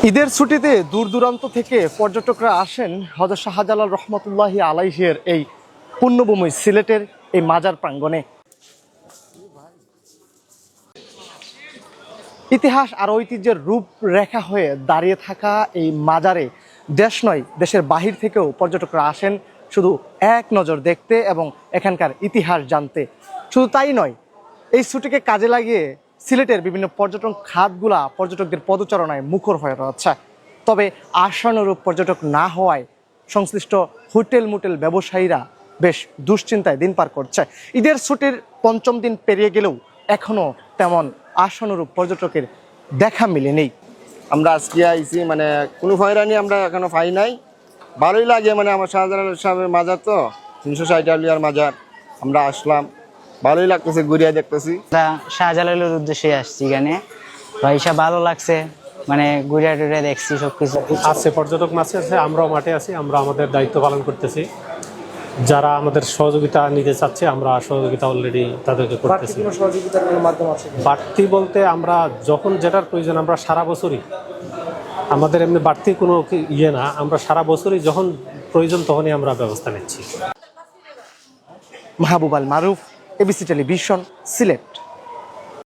ঈদের ছুটিতে দূর দূরান্ত থেকে পর্যটকরা আসেন হযরত শাহজালাল রহমতুল্লাহি আলাইহির এই পুণ্যভূমি সিলেটের এই মাজার প্রাঙ্গণে। ইতিহাস আর ঐতিহ্যের রূপরেখা হয়ে দাঁড়িয়ে থাকা এই মাজারে দেশ নয় দেশের বাহির থেকেও পর্যটকরা আসেন শুধু এক নজর দেখতে এবং এখানকার ইতিহাস জানতে। শুধু তাই নয়, এই ছুটিকে কাজে লাগিয়ে সিলেটের বিভিন্ন পর্যটন খাতগুলা পর্যটকদের পদচারণায় মুখর হয়ে রয়েছে। তবে আশানুরূপ পর্যটক না হওয়ায় সংশ্লিষ্ট হোটেল মোটেল ব্যবসায়ীরা বেশ দুশ্চিন্তায় দিন পার করছে। ঈদের ছুটির পঞ্চম দিন পেরিয়ে গেলেও এখনও তেমন আশানুরূপ পর্যটকের দেখা মিলেনি। আমরা আজকে আইছি মানে কোনো হয়রানি আমরা এখনো পাই নাই। ভালোই লাগে, মানে আমার শাহজালাল সাহেবের মাজার তো 360 আউলিয়ার মাজার, আমরা আসলাম, ভালোই লাগতেছে, ঘুরিয়া দেখতেছি। শাহজালালের উদ্দেশ্যে আসছি এখানে, ভাইসা ভালো লাগছে, মানে ঘুরিয়া টুরিয়া দেখছি সবকিছু আছে। পর্যটক মাঠে আছে, আমরাও মাঠে আছি, আমরা আমাদের দায়িত্ব পালন করতেছি। যারা আমাদের সহযোগিতা নিতে চাচ্ছে আমরা সহযোগিতা অলরেডি তাদেরকে করতেছি। বাড়তি বলতে আমরা যখন যেটার প্রয়োজন আমরা সারা বছরই, আমাদের এমনি বাড়তি কোনো ইয়ে না, আমরা সারা বছরই যখন প্রয়োজন তখনই আমরা ব্যবস্থা নিচ্ছি। মাহবুব আল মারুফ, এবিসি টেলিভিশন, সিলেট।